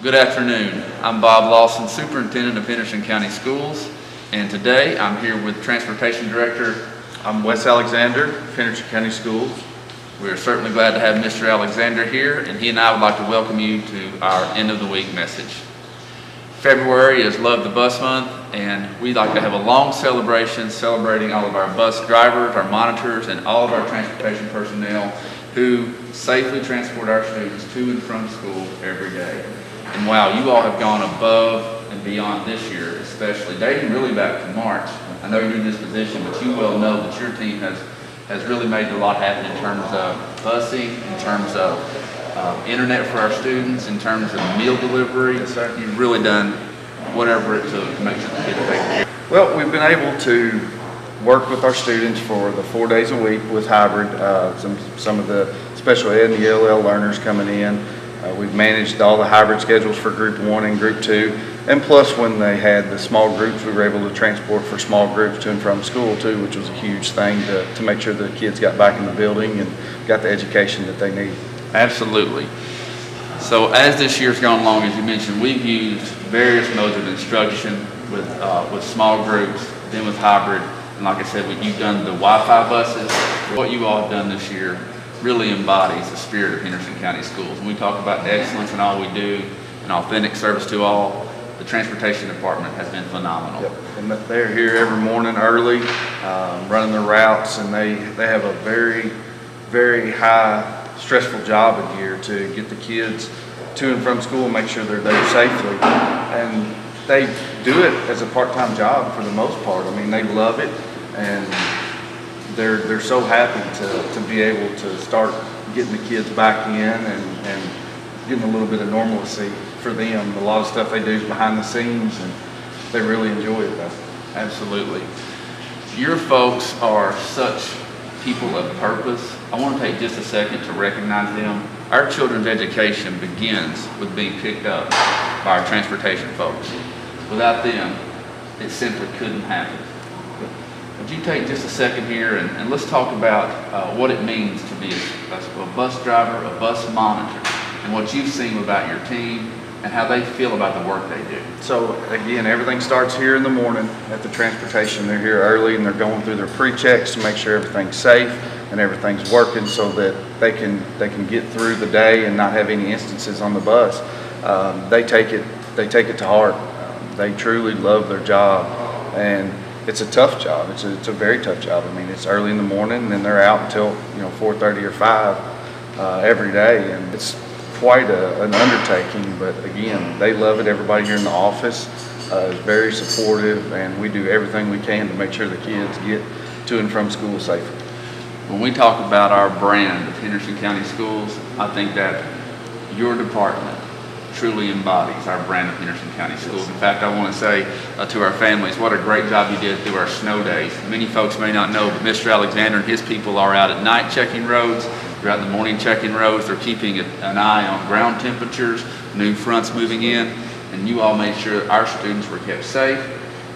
Good afternoon. I'm Bob Lawson, Superintendent of Henderson County Schools, and today I'm here with Transportation Director. I'm Wes Alexander, Henderson County Schools. We're certainly glad to have Mr. Alexander here, and he and I would like to welcome you to our end of the week message. February is Love the Bus Month, and we'd like to have a long celebration celebrating all of our bus drivers, our monitors, and all of our transportation personnel who safely transport our students to and from school every day. And wow, you all have gone above and beyond this year, especially dating really back to March. I know you're in this position, but you well know that your team has really made a lot happen in terms of busing, in terms of internet for our students, in terms of meal delivery. Yes, sir. You've really done whatever it took to make sure the kids are taken care of. Well, we've been able to work with our students for the 4 days a week with hybrid, some of the special ed and the ELL learners coming in. We've managed all the hybrid schedules for Group 1 and Group 2, and plus when they had the small groups, we were able to transport for small groups to and from school too, which was a huge thing to make sure the kids got back in the building and got the education that they need. Absolutely. So as this year's gone along, as you mentioned, we've used various modes of instruction with small groups, then with hybrid, and like I said, you've done the Wi-Fi buses. What you all have done this year really embodies the spirit of Henderson County Schools. When we talk about excellence in all we do and authentic service to all, the transportation department has been phenomenal. Yep. And they're here every morning early, running their routes, and they have a very, very high stressful job in here to get the kids to and from school and make sure they're there safely. And they do it as a part-time job for the most part. I mean, they love it, and they're so happy to be able to start getting the kids back in and getting a little bit of normalcy for them. A lot of stuff they do is behind the scenes, and they really enjoy it though. Absolutely. Your folks are such people of purpose. I want to take just a second to recognize them. Our children's education begins with being picked up by our transportation folks. Without them, it simply couldn't happen. Would you take just a second here and let's talk about what it means to be a bus driver, a bus monitor, and what you've seen about your team and how they feel about the work they do. So again, everything starts here in the morning at the transportation. They're here early and they're going through their pre-checks to make sure everything's safe and everything's working so that they can get through the day and not have any instances on the bus. They take it to heart. They truly love their job, and it's a tough job. It's a very tough job. I mean, it's early in the morning and then they're out until 4:30 or 5 every day, and it's quite an undertaking. But again, they love it. Everybody here in the office is very supportive, and we do everything we can to make sure the kids get to and from school safely. When we talk about our brand of Henderson County Schools, I think that your department truly embodies our brand of Henderson County Schools. In fact, I want to say to our families, what a great job you did through our snow days. Many folks may not know, but Mr. Alexander and his people are out at night checking roads. They're out in the morning checking roads. They're keeping an eye on ground temperatures, new fronts moving in, and you all made sure our students were kept safe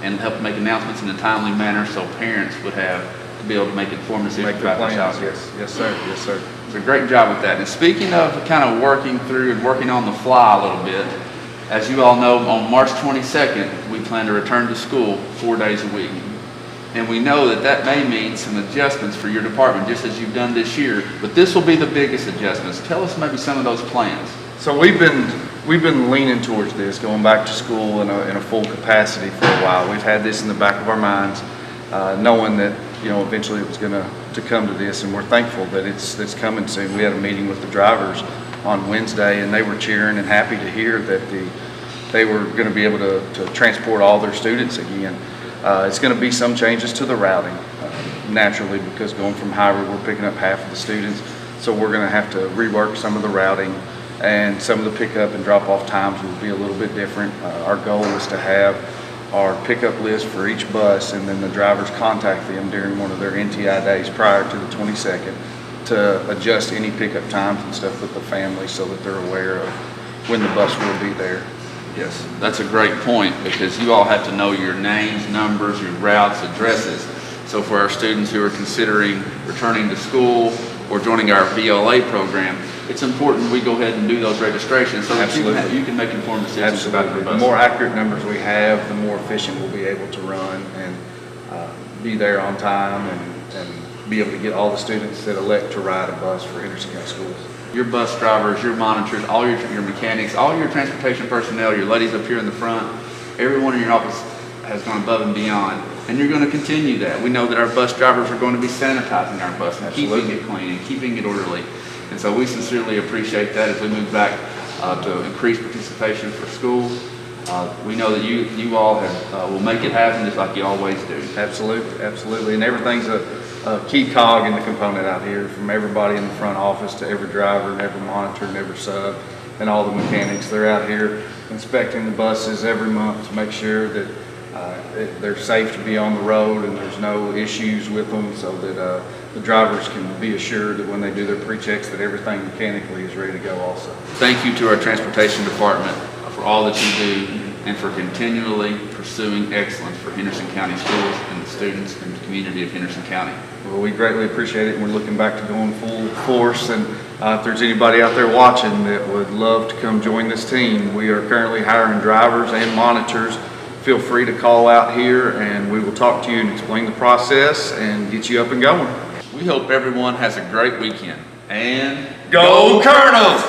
and helped make announcements in a timely manner so parents would have to be able to make informed decisions about their child. Yes, sir. Yes, sir. It's a great job with that. And speaking of kind of working through and working on the fly a little bit, as you all know, on March 22nd, we plan to return to school 4 days a week. And we know that may mean some adjustments for your department, just as you've done this year. But this will be the biggest adjustments. Tell us maybe some of those plans. So we've been leaning towards this, going back to school in a full capacity for a while. We've had this in the back of our minds, knowing that eventually it was going to come to this, and we're thankful that it's coming soon. We had a meeting with the drivers on Wednesday, and they were cheering and happy to hear that they were going to be able to transport all their students again. It's going to be some changes to the routing, naturally, because going from hybrid, we're picking up half of the students, so we're going to have to rework some of the routing, and some of the pickup and drop-off times will be a little bit different. Our goal is to have our pickup list for each bus, and then the drivers contact them during one of their NTI days prior to the 22nd to adjust any pickup times and stuff with the family so that they're aware of when the bus will be there. Yes, that's a great point, because you all have to know your names, numbers, your routes, addresses. So for our students who are considering returning to school or joining our VLA program, it's important we go ahead and do those registrations so that Absolutely. you can make informed decisions about your Absolutely. bus. The more accurate numbers we have, the more efficient we'll be able to run and be there on time and be able to get all the students that elect to ride a bus for Henderson County Schools. Your bus drivers, your monitors, all your mechanics, all your transportation personnel, your ladies up here in the front, everyone in your office has gone above and beyond. And you're going to continue that. We know that our bus drivers are going to be sanitizing our bus and keeping it clean and keeping it orderly. And so we sincerely appreciate that as we move back to increase participation for school. We know that you all will make it happen just like you always do. Absolutely, absolutely. And everything's a key cog in the component out here, from everybody in the front office to every driver and every monitor and every sub and all the mechanics. They're out here inspecting the buses every month to make sure that they're safe to be on the road and there's no issues with them, so that the drivers can be assured that when they do their pre-checks that everything mechanically is ready to go also. Thank you to our transportation department for all that you do and for continually pursuing excellence for Henderson County schools and the students and the community of Henderson County. Well, we greatly appreciate it, and we're looking back to going full force. And if there's anybody out there watching that would love to come join this team, we are currently hiring drivers and monitors. Feel free to call out here, and we will talk to you and explain the process and get you up and going. We hope everyone has a great weekend. And Go Colonels!